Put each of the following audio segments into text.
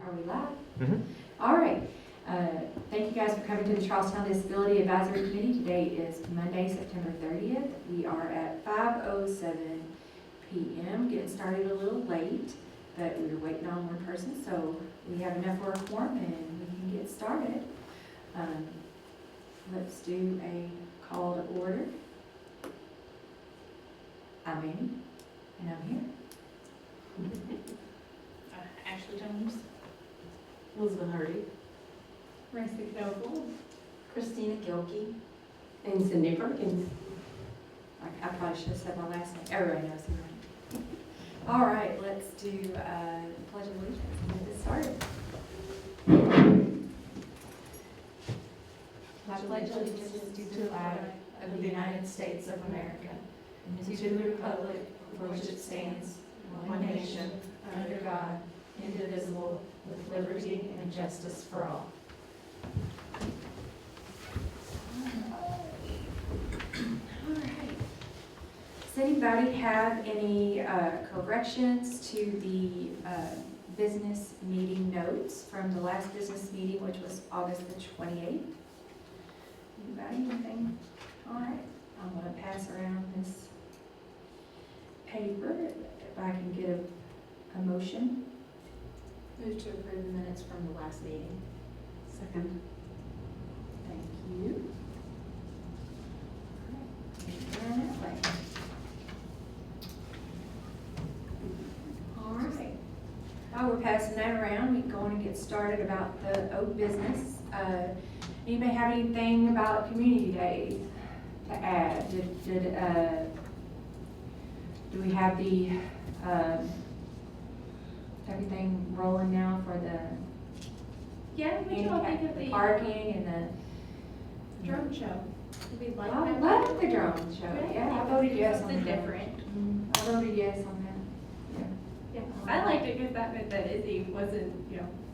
Are we live? Mm-hmm. All right. Thank you guys for coming to the Charlestown Disability Advisory Committee. Today is Monday, September 30th. We are at 5:07 p.m. Getting started a little late, but we were waiting on one person, so we have enough for a quorum and we can get started. Let's do a call to order. I'm Amy, and I'm here. Ashley Jones, Elizabeth Hardy. Marissa Knoble, Christina Gilkey. And Cindy Perkins. I probably should have said my last name. Everybody knows who I am. All right, let's do the Pledge of Allegiance and get started. I pledge allegiance to the flag of the United States of America and to the republic for which it stands, one nation, under God, indivisible, with liberty and justice for all. All right. Does anybody have any corrections to the business meeting notes from the last business meeting, which was August the 28th? Anybody, anything? All right, I'm going to pass around this paper if I can get a motion. Move to approve the minutes from the last meeting. Second. Thank you. All right. While we're passing that around, we can go on and get started about the old business. Anybody have anything about Community Day to add? Do we have the everything rolling now for the Yeah, what do you all think of the the parking and the drone show? Did we like I that? love the drone show. Right? Yeah, I voted yes on Something that. different. I voted yes on that. Yeah, I liked it because that meant that Izzy wasn't,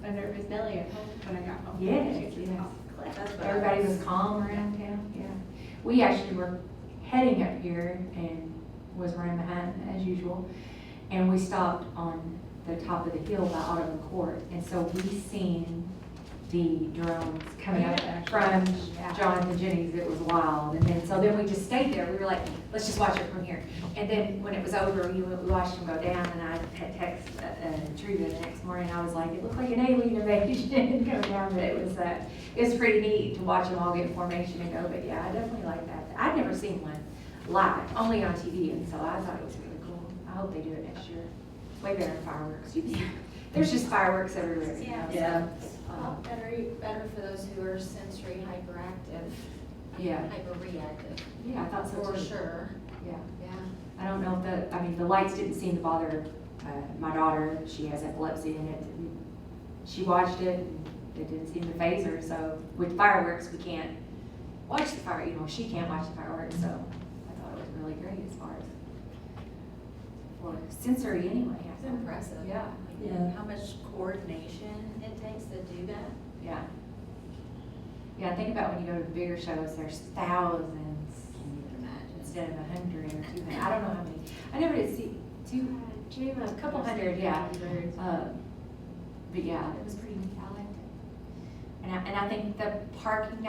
a nervous Nelly at home when I got home. Yes, She was just yes. calm. That's what Everybody was calm around town, yeah. We actually were heading up here and was running behind as usual. And we stopped on the top of the hill by Audubon Court. And so we seen the drones coming up from Jonathan Jennings. It was wild. And then we just stayed there. We were like, let's just watch it from here. And then when it was over, we watched them go down, and I had texted Truva the next morning. I was like, it looked like an alien invasion going down, but it was pretty neat to watch them all get in formation and go. But yeah, I definitely like that. I'd never seen one live, only on TV, and so I thought it was really cool. I hope they do it next year. Way better than fireworks. There's just fireworks everywhere. you know, so, Yeah. Better for those who are sensory hyperactive, Yeah, hyperreactive, yeah, I thought so for too. sure. Yeah. Yeah. I don't know if the lights didn't seem to bother my daughter. She has epilepsy, and she watched it, and it didn't seem to faze her. So with fireworks, we can't watch the she can't watch the fireworks. So I thought it was really great as far as for sensory anyway. It's impressive. Yeah. Yeah. How much coordination it takes to do that. Yeah. Yeah, think about when you go to the bigger shows, there's thousands Can't even imagine. instead of 100 or 200. I don't know how many. I never did see a couple hundred, yeah. But yeah, it was pretty neat. I liked it. And I think the parking,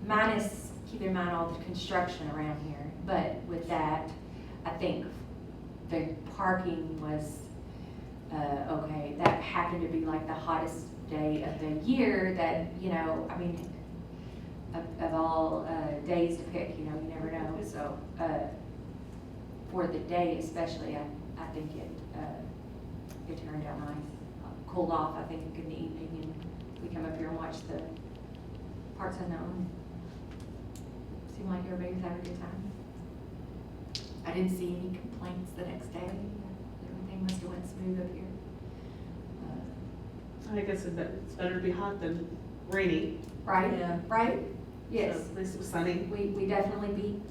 minus, keep in mind all the construction around here, but with that, I think the parking was okay. That happened to be like the hottest day of the year that, of all days to pick, you never know. So for the day especially, I think it turned out nice. Cooled off, I think, in the evening, and we come up here and watch the Parks Unknown. Seemed like everybody was having a good time. I didn't see any complaints the next day. Everything must have went smooth up here. I guess it's better to be hot than rainy. Right? Yeah. Right? Yes. So at least it was sunny. We definitely beat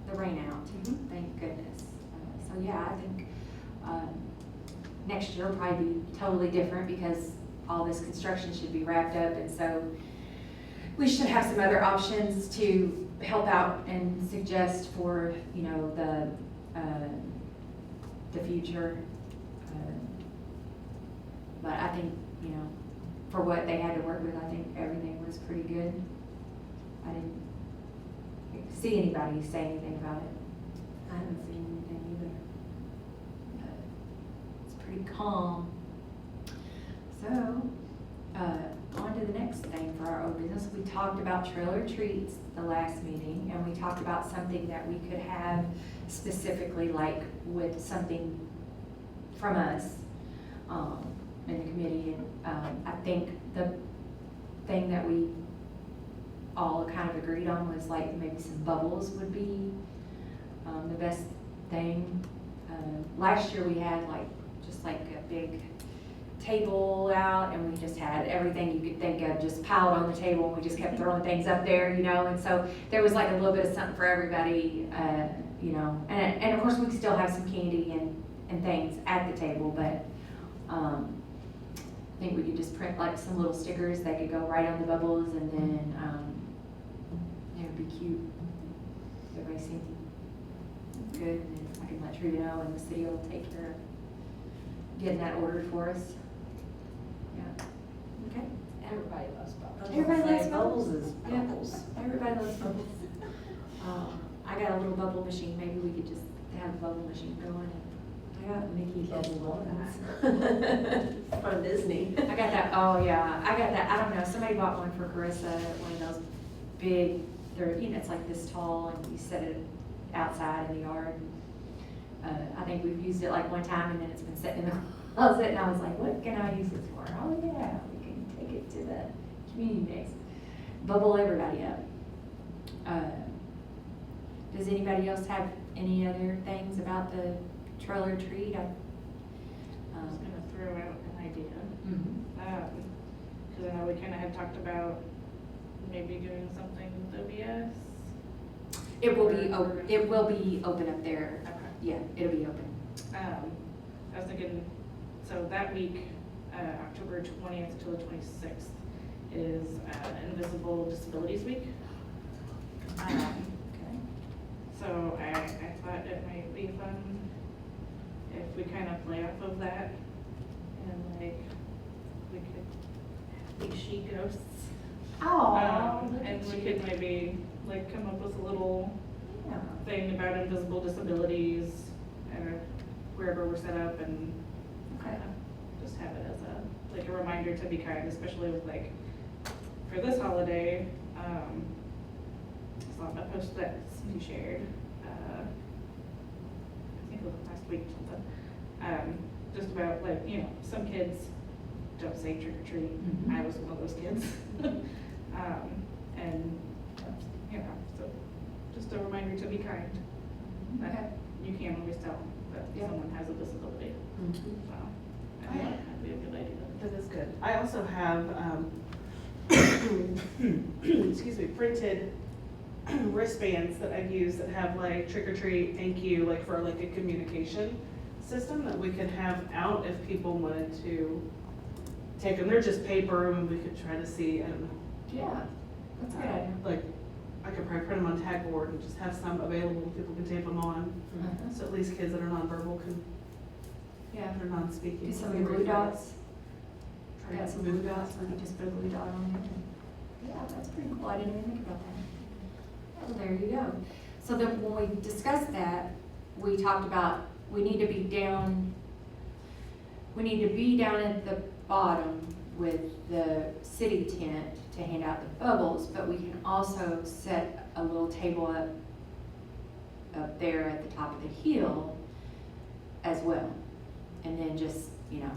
the rain out. Mhm. Thank goodness. So yeah, I think next year will probably be totally different because all this construction should be wrapped up, and so we should have some other options to help out and suggest for the future. But I think, you know, for what they had to work with, I think everything was pretty good. I didn't see anybody say anything about it. I haven't seen anything either. But it's pretty calm. So, on to the next thing for our old business. We talked about trailer treats the last meeting, and we talked about something that we could have specifically, like with something from us in the committee. And I think the thing that we all kind of agreed on was like maybe some bubbles would be the best thing. Last year we had like just like a big table out, and we just had everything you could think of just piled on the table, and we just kept throwing things up there, you know, and so there was like a little bit of something for everybody, you know, and of course we still have some candy and things at the table, but I think we could just print like some little stickers that could go right on the bubbles, and then it would be cute. Everybody seems good, and then I can let Trudy know, and the city will take care of getting that ordered for us. Yeah. Okay. Everybody loves bubbles. Everybody loves Bubbles bubbles. is Yeah. bubbles. Everybody loves bubbles. I got a little bubble machine. Maybe we could just have a bubble machine going. I got Mickey bubble ones. From Disney. I got that. Oh yeah, I got that. I don't know. Somebody bought one for Carissa. One of those big. They're, you know, it's like this tall, and you set it outside in the yard. I think we've used it like one time, and then it's been sitting in the closet, and I was like, what can I use this for? Oh yeah, we can take it to the community days. Bubble everybody up. Does anybody else have any other things about the trailer treat? I was gonna throw out an idea, because I know we kind of had talked about maybe doing something with OBS. It will be open. It will be open up there. Okay. Yeah, it'll be open. I was thinking, so that week, October 20th to the 26th is Invisible Disabilities Week. Okay. So I thought it might be fun if we kind of play off of that, and like we could be she ghosts. And we could maybe like come up with a little thing about invisible disabilities, wherever we're set up, and just have it as a like a reminder to be kind, especially with like for this holiday. I saw a post that Cindy shared. I think it was last week or something. Just about like, you know, some kids don't say trick or treat. Mhm. I was one of those kids. And you know, so just a reminder to be kind. That you can't always tell that someone has a disability. So I think that'd be a good idea. That is good. I also have, excuse me, printed wristbands that I've used that have like trick or treat, thank you, like for like a communication system that we could have out if people wanted to take them. They're just paper, and we could try to see, I don't know. Yeah, that's a good idea. Like, I could probably print them on tag board and just have some available, people can tape them on. So at least kids that are nonverbal can, Yeah. or non-speaking. Do some of the glue dots. I got some glue Move dots, we could just put a glue dot on it. Yeah, that's pretty cool. I didn't even think about that. Well, there you go. So then when we discussed that, we talked about we need to be down at the bottom with the city tent to hand out the bubbles, but we can also set a little table up there at the top of the hill as well. And then just, you know,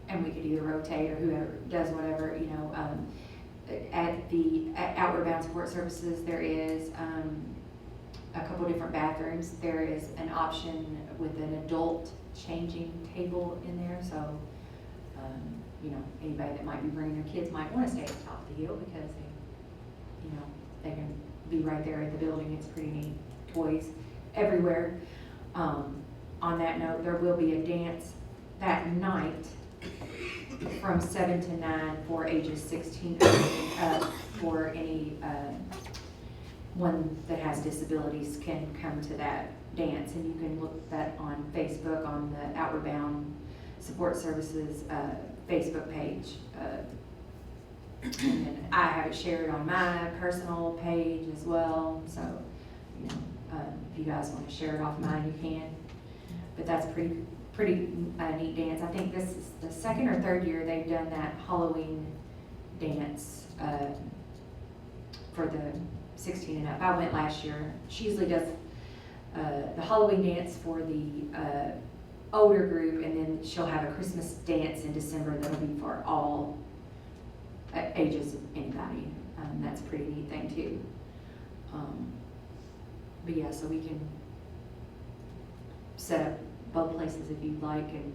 and we could either rotate or whoever does whatever, you know. At Outward Bound Support Services, there is a couple different bathrooms. There is an option with an adult changing table in there, so you know, anybody that might be bringing their kids might want to stay at the top of the hill because they, you know, they can be right there at the building. It's pretty neat. Toys everywhere. On that note, there will be a dance that night from 7 to 9 for ages 16 up for any one that has disabilities can come to that dance, and you can look that on Facebook on the Outward Bound Support Services Facebook page. And then I have it shared on my personal page as well, so, you know, if you guys want to share it off mine, you can. But that's pretty neat dance. I think this is the second or third year they've done that Halloween dance for the 16 and up. I went last year. She usually does the Halloween dance for the older group, and then she'll have a Christmas dance in December that'll be for all ages of anybody. That's a pretty neat thing too. But yeah, so we can set up both places if you'd like, and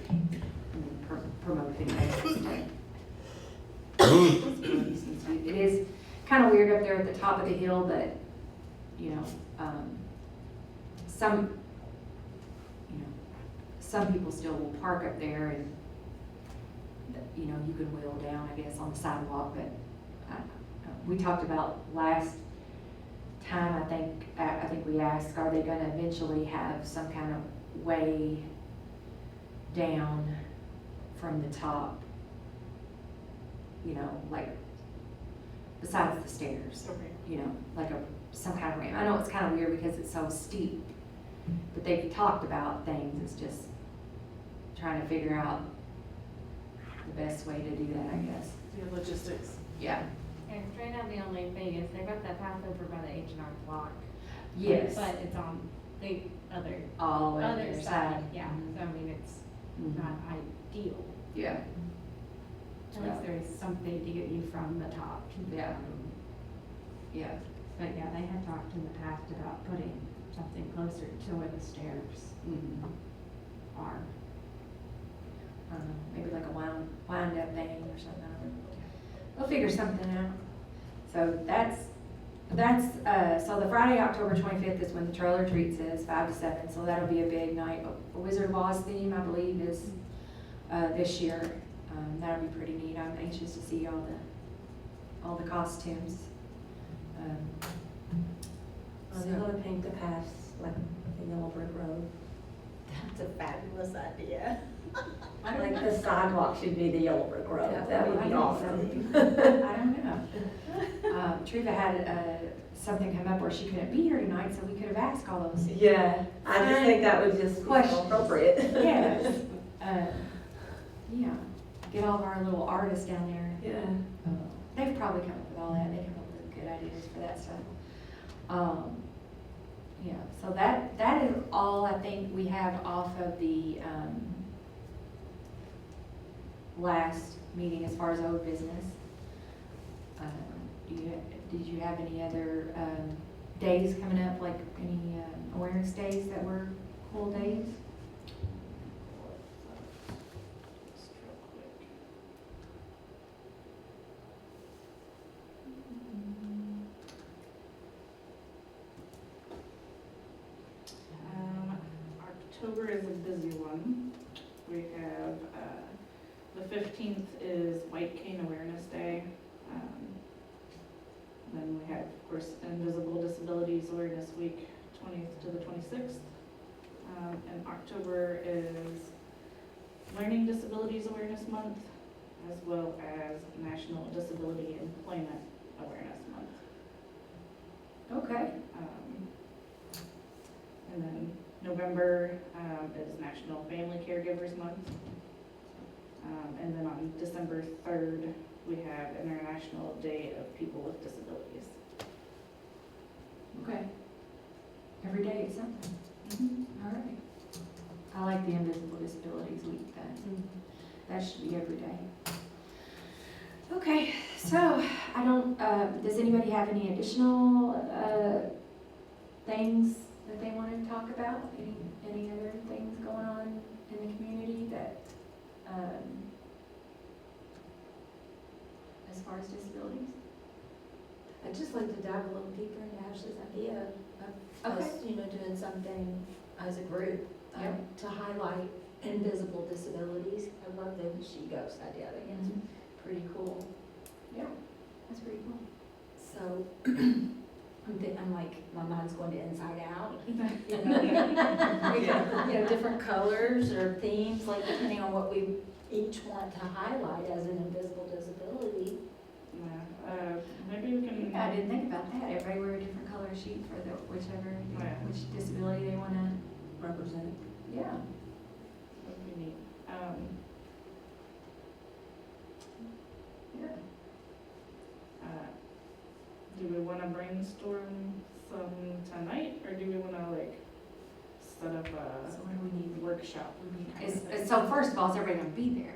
then promote it. It is kind of weird up there at the top of the hill, but you know, some people still will park up there, and you know, you can wheel down, I guess, on the sidewalk. But we talked about last time, I think we asked, are they going to eventually have some kind of way down from the top, you know, like besides the stairs, you know, like some kind of ramp. I know it's kind of weird because it's so steep, but they've talked about things. It's just trying to figure out the best way to do that, I guess. Yeah, logistics. Yeah. And right now the only thing is they've got that path over by the H&R Block. Yes. But it's on the other All the way on the other other side. side. Yeah. So I mean it's Mhm. not ideal. Yeah. At least there is something to get you from the top to the Yeah. bottom. Yeah. But yeah, they had talked in the past about putting something closer to where the stairs Mhm. are. Maybe like a wind up thing or something. We'll figure something out. So that's so the Friday, October 25th is when the trailer treats is 5 to 7. So that'll be a big night. A Wizard of Oz theme, I believe, is this year. That'll be pretty neat. I'm anxious to see all the costumes. Are they gonna paint the paths like the yellow brick road? That's a fabulous idea. Like the sidewalk should be the yellow brick road. Yeah, That would I be know. awesome. I don't know. Treva had something come up where she couldn't be here tonight, so we could have asked all those. Yeah, I just think that would just be Questions. so appropriate. Yes. Yeah. Get all of our little artists down there. Yeah. They've probably come up with all that. They come up with good ideas for that stuff. Yeah, so that is all I think we have off of the last meeting as far as old business. Did you have any other days coming up, like any awareness days that were cool days? October is a busy one. We have, the 15th is White Cane Awareness Day. Then we have, of course, Invisible Disabilities Awareness Week, 20th to the 26th. And October is Learning Disabilities Awareness Month, as well as National Disability Employment Awareness Month. Okay. And then November is National Family Caregivers Month. And then on December 3rd, we have International Day of People with Disabilities. Okay. Every day is something. All right. I like the Invisible Disabilities Week then. That should be every day. Okay, so I don't, does anybody have any additional things that they want to talk about? Any other things going on in the community that, as far as disabilities? I'd just like to dive a little deeper into Ashley's idea of us, doing something as a group Yep. to highlight invisible disabilities. I love the She Ghost idea. I think it's pretty cool. Yeah, that's pretty cool. So I'm like, my mind's going to Inside Out. We can you know, different colors or themes, like depending on what we each want to highlight as an invisible disability. Yeah, maybe we can. I didn't think about that. Everybody wear a different color sheet for the, whichever, Yeah. which disability they wanna, Represent. yeah. That would be neat. Yeah. Do we wanna brainstorm some tonight, or do we wanna like set up So what do we need? workshop? So first of all, is everybody gonna be there?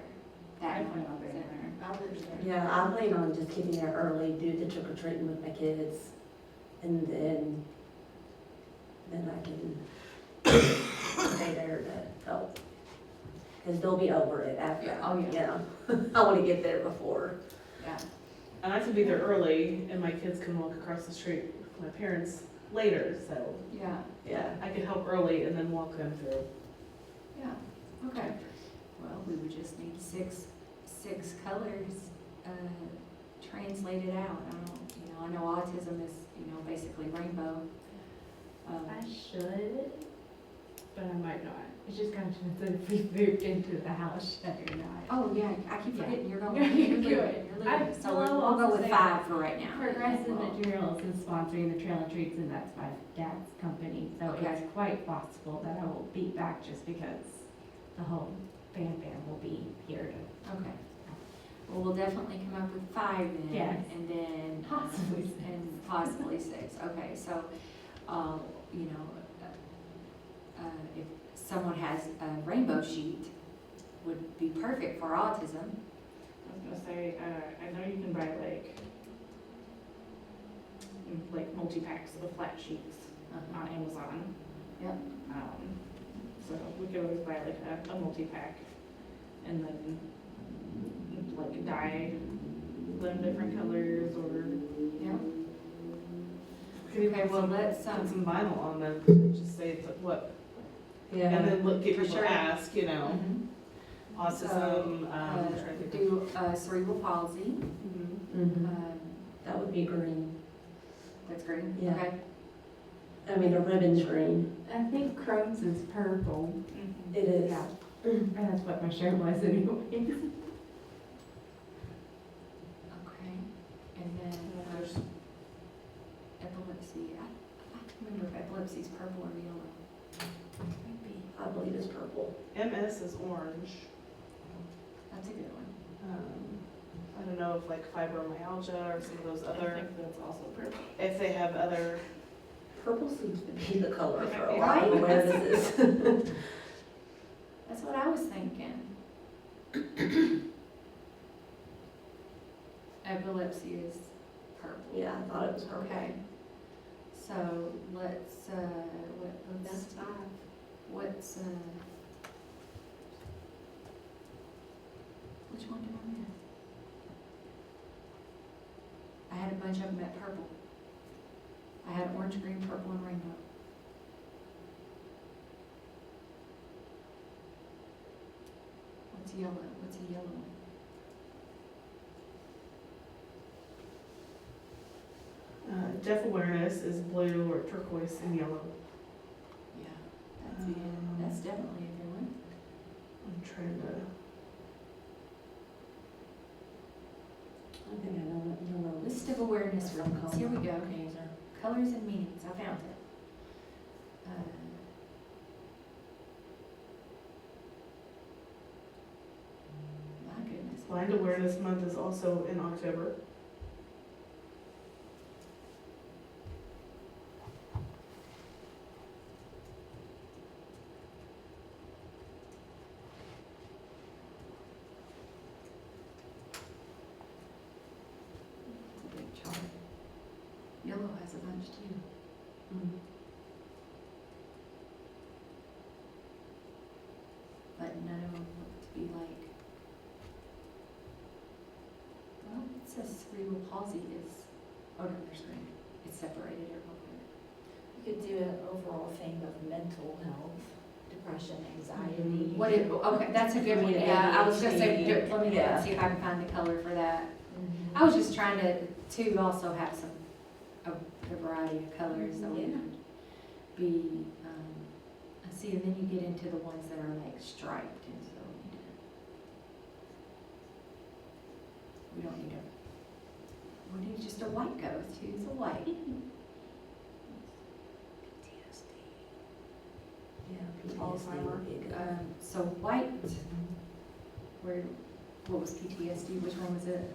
I That plan on being there. I would say. Yeah, I plan on just getting there early, do the trick or treating with my kids, and then I can stay there to help. Cause they'll be over it after, Yeah, oh, yeah. you know. I wanna get there before. Yeah. And I can be there early and my kids can walk across the street with my parents later, so Yeah, Yeah. I could help early and then walk them through. yeah, okay. Well, we would just need six colors, translated out. I know autism is, basically rainbow. I should, but I might not. It's just kind of depends if we moved into the house yet or not. Oh, yeah, I keep forgetting you're going, You're you're good. leaving, you're I- leaving. So well, we'll I'll go also with say 5 for right now. Progressive Well, Materials is sponsoring the trail and treats, and that's my dad's company, so Okay. it's quite possible that I will be back just because the whole band will be here to. Okay. Well, we'll definitely come up with 5 then. Yes. And then. Possibly 6. And possibly 6, okay, so, if someone has a rainbow sheet, would be perfect for autism. I was gonna say, I know you can buy like multi-packs of flat sheets on Amazon. Yep. So we could always buy like a multi-pack and then like dye them different colors or. Yep. Could even Okay, well, put let's, some vinyl on them, just say it's what, and then look, get For people sure. to ask, Mhm. autism, trying to think of. do cerebral palsy, Mhm. um, That would be green. that's green, Yeah. okay? I mean, the ribbon's green. I think Crohn's is purple. Mhm. It is. Yeah. And that's what my shirt was anyway. Okay, and then, There's epilepsy, I can't remember if epilepsy is purple or yellow. Might be, I believe it's purple. MS is orange. that's a good one. I don't know if like fibromyalgia or some of those I other, think that's also purple. if they have other, Purple seems to be the color for a Right. lot of where this is. That's what I was thinking. Epilepsy is purple. Yeah, I thought it was purple. Okay. So let's, That's 5. what's, which one did I miss? I had a bunch of them at purple. I had orange, green, purple, and rainbow. What's yellow? What's a yellow one? deaf awareness is blue or turquoise and yellow. Yeah, that's it. That's definitely a good one. I'm trying to, I think I know what yellow is. List of awareness From ribbons. Here we go. Okay, so Colors and meanings. I found it. My goodness. Blind Awareness Month is also in October. It's a big chart. Yellow has a bunch too. mm, But none of them look to be like. Well, it says cerebral palsy is, oh no, there's green. It's separated here real quick. You could do an overall theme of mental health, depression, anxiety. What it, okay, that's a good one, yeah, I was gonna say, let me look and Yeah. see if I can find the color for that. Mhm. I was just trying to also have some, a variety of colors, so it Yeah. would be, let's See, and then you get into the ones that are like striped, and so we don't need a, we need just a white ghost, who's a white. Yeah, Alzheimer. So white, what was PTSD, which one was it?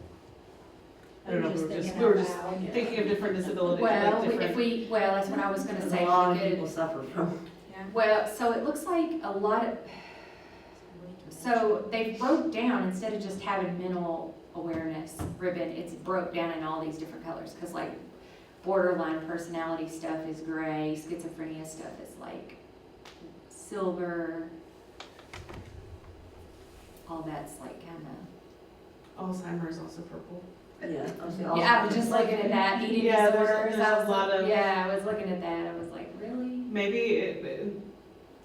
I don't know, Just we were thinking we were out just loud. thinking of different disabilities, Well, like if different. well, that's what I was gonna say. A lot we of could- people suffer from. Well, so it looks like a lot of, so they broke down, instead of just having mental awareness ribbon, it's broke down in all these different colors, cause like borderline personality stuff is gray, schizophrenia stuff is like silver, all that's like kinda. Alzheimer's also purple. Yeah. Yeah, I was just looking at that, eating Yeah, disorders, there's I a was lot like, of- yeah, I was looking at that, I was like, really? Maybe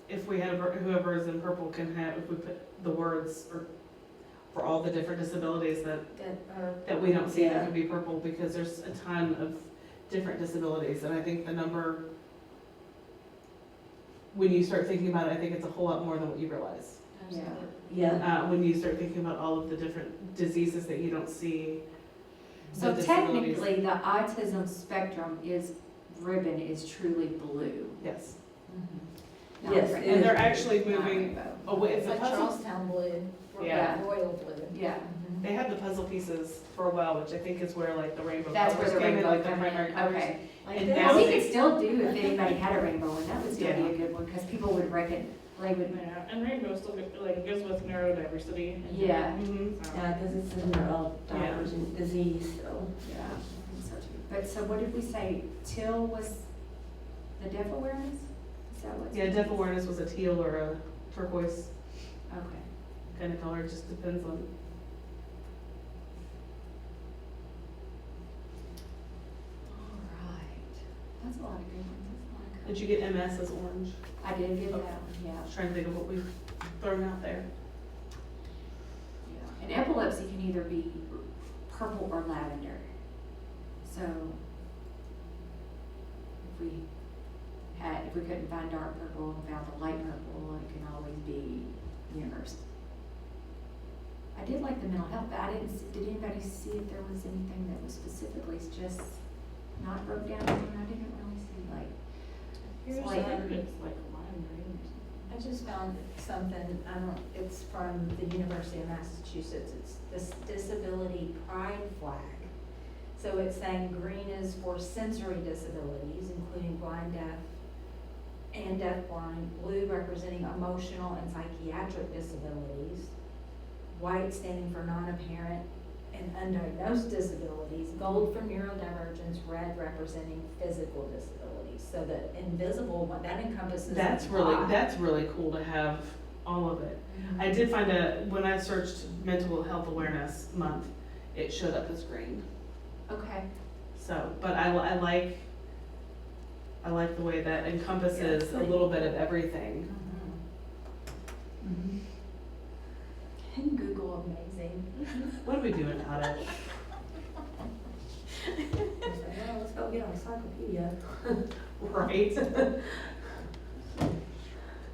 if we had, whoever is in purple can have, if we put the words for all the different disabilities that we don't see that Yeah. could be purple, because there's a ton of different disabilities, and I think the number, when you start thinking about it, I think it's a whole lot more than what you realize. Absolutely. Yeah, When you start thinking about all of the different diseases that you don't see. So the disabilities. technically, the autism spectrum ribbon is truly blue. Yes, Not Yes, red. it and they're is. actually Not moving rainbow. away, It's the like puzzle, Charlestown blue, Yeah. royal blue. Yeah, they had the puzzle pieces for a while, which I think is where like the rainbow that's where colors the came in, rainbow like the come primary in, colors. okay. Like And this. now Well, we they- could still do if anybody had a rainbow one, that would still be Yeah. a good one, because people would reckon, they would, Yeah, and rainbow still like goes with neurodiversity. and- yeah. Mhm. So- yeah, because it's a neurodivergent disease, so. Yeah, I think so too. But so what did we say, teal was the deaf awareness? Is that what? Yeah, deaf awareness was a teal or a turquoise Okay. kind of color, it just depends on. All right, that's a lot of good ones, that's a lot of Did colors. you get MS as orange? I did get that one, I yeah. was trying to think of what we've thrown out there. Yeah. And epilepsy can either be purple or lavender. So if we couldn't find dark purple and found the light purple, it can always be universe. I did like the mental health, but did anybody see if there was anything that was specifically just not broke down? I didn't really see like, Here's It's like- it's like lime green or something. I just found something, it's from the University of Massachusetts, it's this disability pride flag. So it's saying green is for sensory disabilities, including blind, deaf, and deafblind, blue representing emotional and psychiatric disabilities, white standing for non-apparent and undiagnosed disabilities, gold for neurodivergence, red representing physical disabilities. So the invisible one, that encompasses. That's a really, lot. that's really cool to have all of it. I did find when I searched mental health awareness month, it showed up as green. okay, So, but I like the way that encompasses a little bit of everything. Mhm. And Google amazing. What are we doing without it? I said, well, let's go get our encyclopedia. Right?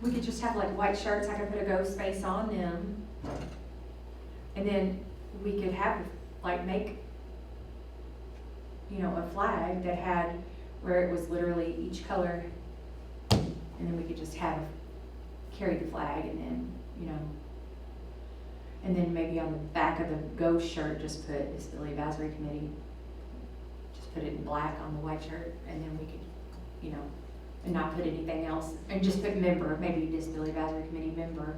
we could just have like white shirts, I could put a ghost face on them. And then we could have, like, make, a flag that had, where it was literally each color. And then we could just carry the flag and then, and then maybe on the back of the ghost shirt, just put Disability Advisory Committee. Just put it in black on the white shirt, and then we could, and not put anything else, and just put member, maybe Disability Advisory Committee member,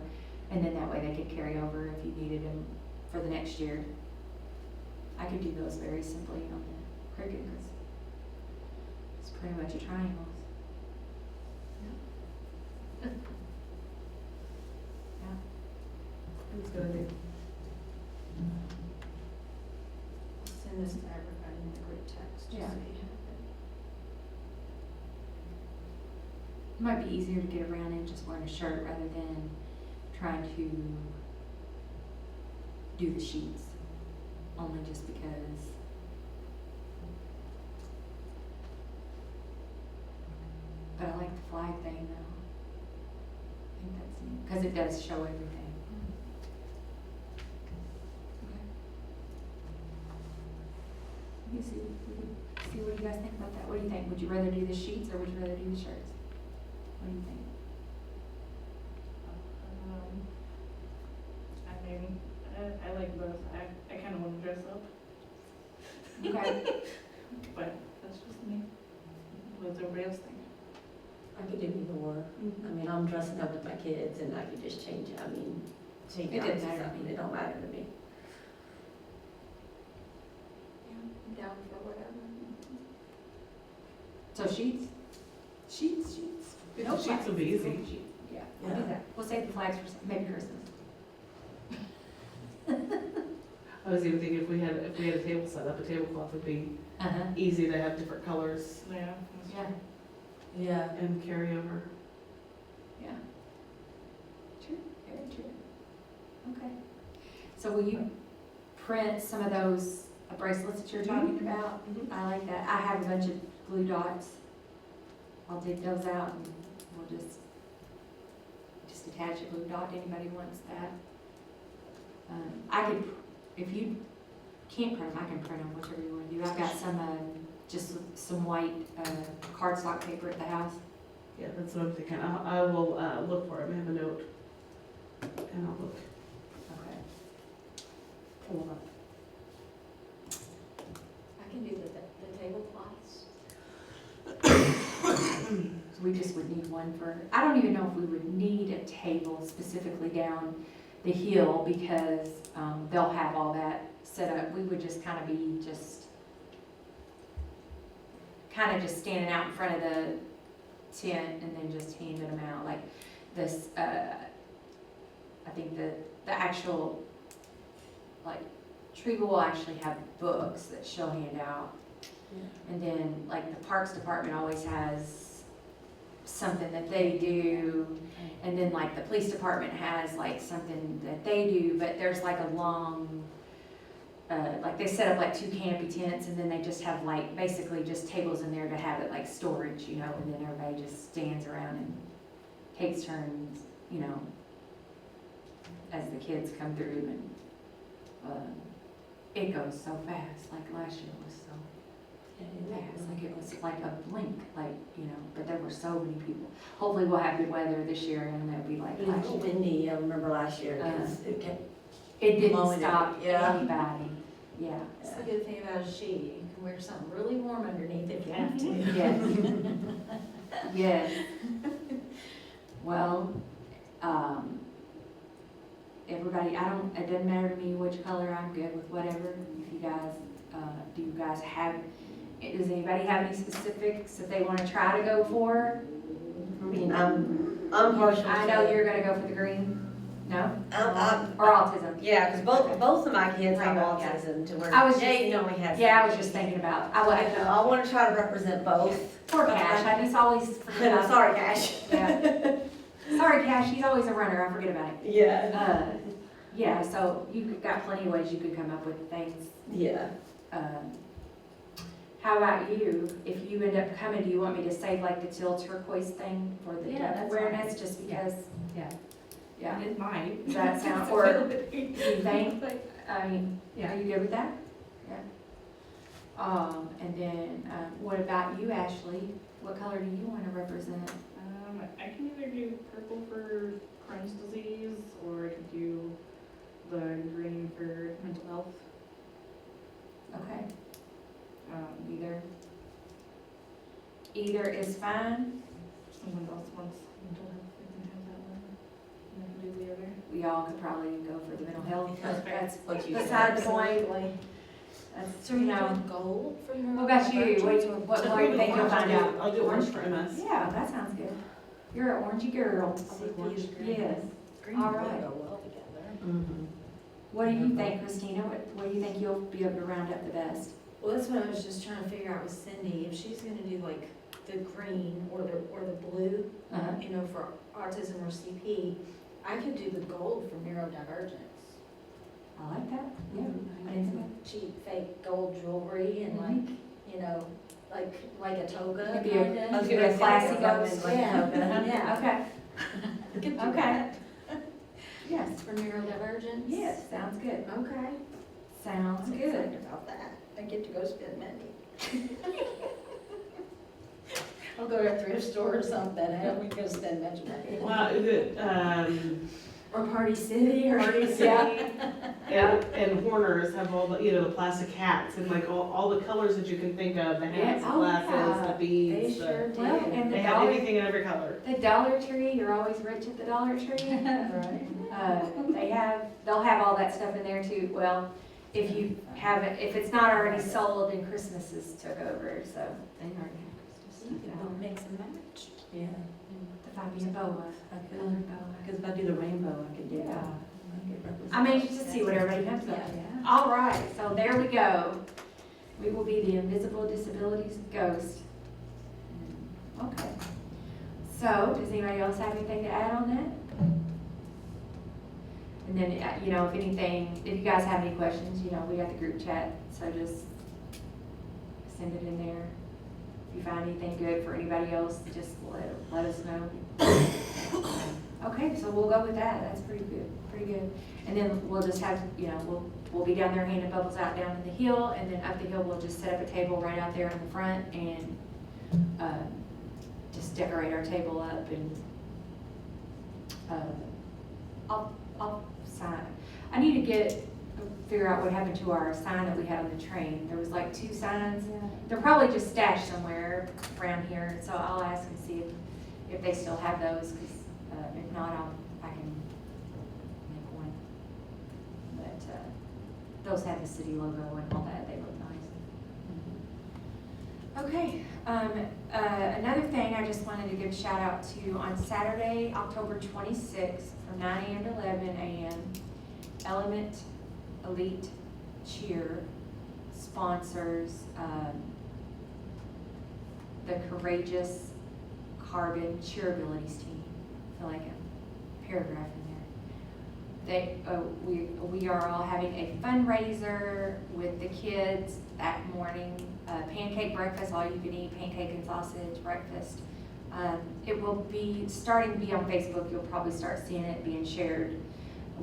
and then that way they could carry over if you needed them for the next year. I could do those very simply on the Cricut, because it's pretty much a triangle. Yeah. That's a good idea. Send this to everybody in the group text, just so you Yeah. have it. It might be easier to get around in just wearing a shirt rather than trying to do the sheets, only just because. But I like the flag thing though. because it does show everything. Let me see what you guys think about that. What do you think? Would you rather do the sheets or would you rather do the shirts? What do you think? I mean, I like both. I kind of want to dress up, Okay. but that's just me. What does everybody else think? I could do either or. I mean, I'm dressing up with my kids and I could just change it. I mean, change It doesn't outfits. matter. I mean, it don't matter to me. I'm down for whatever. So sheets? Sheets. The sheets will be easy. Yeah, we'll do that. We'll save the flags for maybe Christmas. I was even thinking if we had a table set up, a tablecloth would be Uh-huh. easy to have different colors Yeah. Yeah, Yeah. and carry over. yeah. True, very true. Okay. So will you print some of those bracelets that you're talking about? Mhm. I like that. I have a bunch of glue dots. I'll dig those out and we'll just attach a glue dot. Anybody wants that? I could, if you can't print them, I can print them, whichever you want to do. I've got some, just some white cardstock paper at the house. Yeah, that's what I'm thinking. I will look for it. I have a note. And I'll look. Okay. Pull it up. I can do the tablecloths. So we just would need one for, I don't even know if we would need a table specifically down the hill because they'll have all that set up. We would just kind of be just standing out in front of the tent and then just handing them out. Like this, I think the actual, like, Tree will actually have books that she'll hand out. And then, like, the Parks Department always has something that they do. And then, like, the Police Department has, like, something that they do, but there's, like, a long, like, they set up, like, 2 canopy tents, and then they just have, like, basically just tables in there to have it, like, storage, you know, and then everybody just stands around and takes turns, you know, as the kids come through, and it goes so fast, like, last year was so fast, like it was like a blink, like, you know, but there were so many people. Hopefully we'll have good weather this year and it'll be like It was a last little year. windy, I remember last year, because it kept, It didn't blowing it, stop yeah. anybody, yeah. That's the good thing about a sheet, you can wear something really warm underneath if you have to. Yes. Yes. Well, everybody, it doesn't matter to me which color, I'm good with whatever. If you guys, do you guys have, does anybody have any specifics that they want to try to go for? I mean, I'm partial to. I know you're gonna go for the green, no? I'm- Or autism? Yeah, because both of my kids have Rainbow, yeah. autism to where I was Jake just- only has. Yeah, I was just thinking about, I want to try to represent both. poor Cash, I just always forget I'm about. sorry, Cash. Yeah. Sorry, Cash, he's always a runner, I forget about it. Yeah. Yeah, so you've got plenty of ways you could come up with things. Yeah. How about you? If you end up coming, do you want me to save like the teal turquoise thing for the Yeah, deaf that's awareness, fine. just because? Yeah. Yeah, It might. does that sound, or do you think, I mean, Yeah. are you good with that? Yeah. And then, what about you, Ashley? What color do you want to represent? I can either do purple for Crohn's disease, or I could do the green for mental health. Okay. Either is fine. Someone else wants mental health, they can have that one. And I can do the other. We all could probably go for the mental health. That's fair. That's What you beside the said. point. That's, So you you're know. doing gold for your? What about you? What do you think you'll find out? I'll do orange for MS. Yeah, that sounds good. You're an orangey girl. Yes. All right. Go well together. Mm-hmm. What do you think, Christina? What do you think you'll be able to round up the best? Well, that's what I was just trying to figure out with Cindy, if she's gonna do like the green or the blue, Uh-huh. you know, for autism or CP, I could do the gold for neurodivergence. I like that. Yeah. I didn't think Cheap fake gold jewelry and Mhm. like, you know, like a toga Could be kinda. a classy Roman, ghost. like Yeah. toga. Yeah. Okay. Could do Okay. that. Yes. For neurodivergence? Yes, sounds good. Okay. Sounds I'm good. excited about that. I get to go spend money. I'll go to a thrift store or something, I don't go spend much money. Well, is it, Or Party City or. Party City Yeah. and Horners have all the, the plastic hats and like all the colors that you can think of, the hats, the Yeah. Oh, yeah. glasses, the They beads. sure do. Well, and They the have Dollar, anything in every color. the Dollar Tree, you're always rich at the Dollar Tree. Right. They'll have all that stuff in there too. Well, if you have it, if it's not already sold, then Christmases took over, so they already have Christmas You stuff can out. mix and match. Yeah, The Fabian boa, I could, colored boa. because if I do the rainbow, I could do that. Yeah. I could represent I mean, that. just to see what everybody comes up Yeah. with. All right, so there we go. We will be the invisible disabilities ghost. Okay. So, does anybody else have anything to add on that? And then, if anything, if you guys have any questions, we got the group chat, so just send it in there. If you find anything good for anybody else, just let us know. Okay, so we'll go with that. That's pretty good. And then we'll just have, we'll be down there handing bubbles out down to the hill, and then up the hill, we'll just set up a table right out there in the front and, just decorate our table up and, I'll sign. I need to figure out what happened to our sign that we had on the train. There was like 2 signs. They're probably just stashed somewhere around here, so I'll ask and see if they still have those, because if not, I can make one. But those have the city logo and all that, they look nice. Okay, another thing I just wanted to give a shout out to, on Saturday, October 26th, from 9 a.m. to 11 a.m., Element Elite Cheer sponsors the Courageous Carbon Cheerabilities Team. I feel like a paragraph in there. We are all having a fundraiser with the kids that morning. Pancake breakfast, all you can eat, pancake and sausage breakfast. It will be starting to be on Facebook. You'll probably start seeing it being shared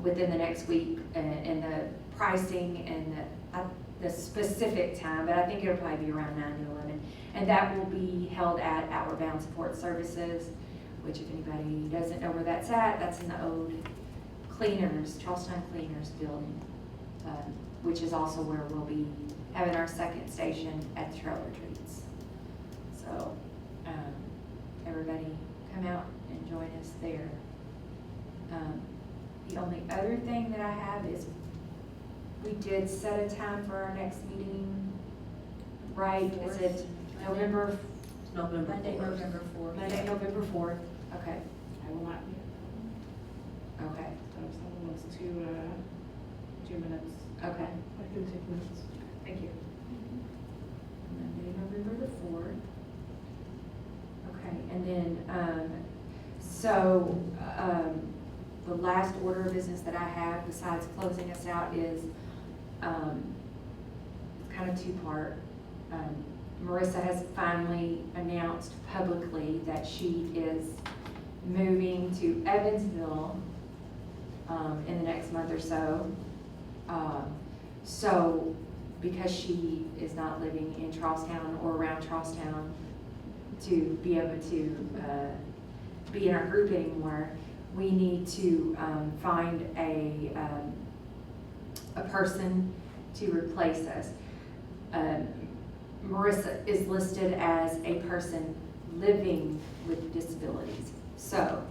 within the next week, and the pricing and the specific time, but I think it'll probably be around 9 to 11. And that will be held at Outward Bound Support Services, which, if anybody doesn't know where that's at, that's in the old Charlestown Cleaners building, which is also where we'll be having our second station at the Trailer Treats. So, everybody come out and join us there. The only other thing that I have is we did set a time for our next meeting, right? Is it November? November Monday, 4th. November 4th. Monday, November 4th. Okay, I will not be at that one. okay, So if someone wants to, 2 minutes. okay. I can take notes. Thank you. Monday, November the 4th. Okay, and then, the last order of business that I have, besides closing us out, is kind of 2-part. Marissa has finally announced publicly that she is moving to Evansville in the next month or so. So, because she is not living in Charlestown or around Charlestown to be able to be in our group anymore, we need to find a person to replace us. Marissa is listed as a person living with disabilities. So,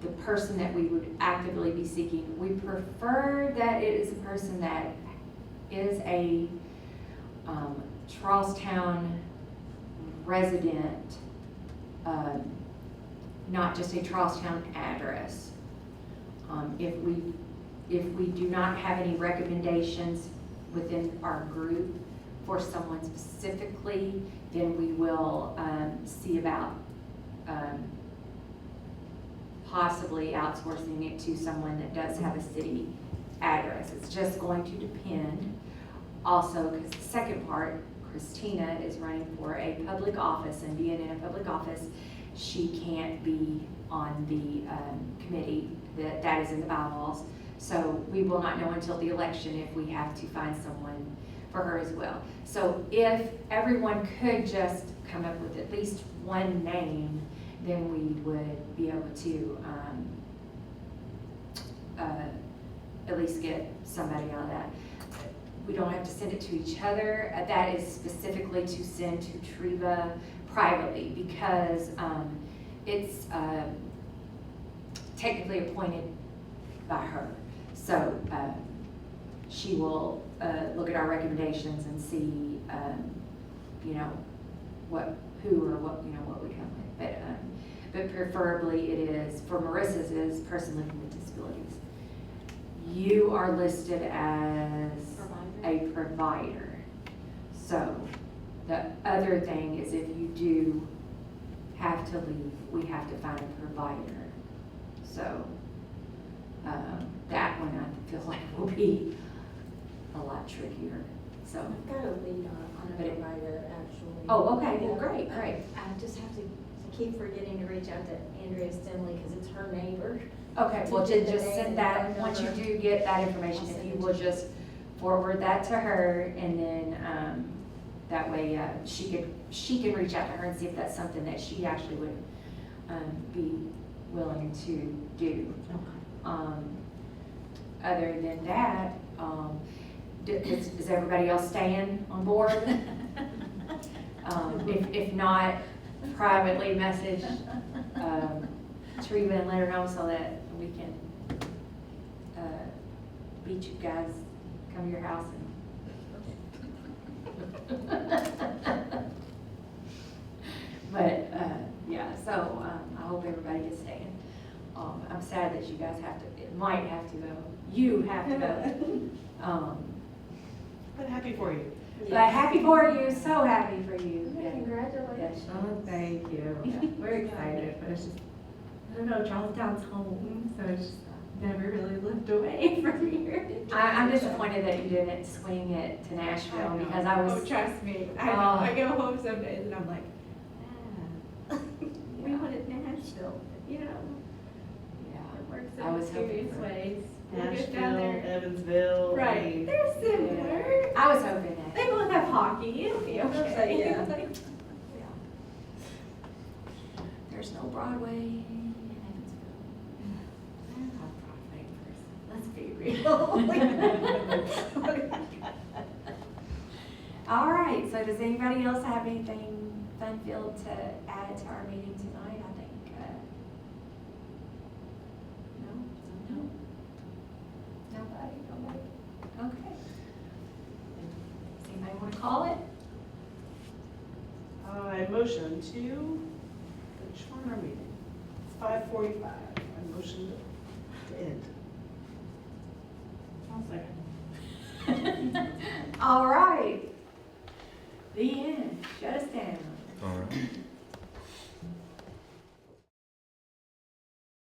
the person that we would actively be seeking, we prefer that it is a person that is a Charlestown resident, not just a Charlestown address. If we do not have any recommendations within our group for someone specifically, then we will see about possibly outsourcing it to someone that does have a city address. It's just going to depend. Also, because the second part, Christina is running for a public office, and being in a public office, she can't be on the committee, that is in the bylaws. So we will not know until the election if we have to find someone for her as well. So if everyone could just come up with at least one name, then we would be able to at least get somebody out of that. We don't have to send it to each other. That is specifically to send to Treva privately because it's technically appointed by her. So she will look at our recommendations and see, you know, what we come with. But preferably it is, for Marissa's is person living with disabilities. You are listed as a provider. So the other thing is if you do have to leave, we have to find a provider. So that one I feel like will be a lot trickier. So, I've got a lead on a But it- provider, actually. oh, okay, well, great. I just have to keep forgetting to reach out to Andrea Stimley, because it's her neighbor. Okay, well, To get the just name send and that, phone once you number. do get that information, I'll if send you it will to you. just forward that to her, and then, that way, she can reach out to her and see if that's something that she actually would, be willing to do. Other than that, is everybody else staying on board? If not, privately message, Treva and let her know so that we can, beat you guys, come to your house and. But, yeah, so, I hope everybody is staying. I'm sad that you guys might have to go, you have to go. But happy for you. But happy for you, so happy for you. Yeah. Congratulations. Oh, thank you. We're excited, but it's just, I don't know, Charlestown's home, so it's just never really lived away from here. I'm disappointed that you didn't swing it to Nashville because I was. Oh, trust me, I know. Oh. I go home some days and I'm like, we wanted Nashville, you know, Yeah. it works I in was hoping mysterious for- ways. We'll get Nashville, down there. Evansville. I Right, mean, they're similar. I was hoping that. They both have hockey, it'll be okay. Yeah. Like, There's no Broadway in Evansville. I'm not a Broadway person, let's be real. All right, so does anybody else have anything fun-filled to add to our meeting tonight? I think, no? Nobody? Okay. Does anybody want to call it? I motion to adjourn our meeting. It's 5:45. I motion to end. I'll second. All right. The end. Shut us down. All right.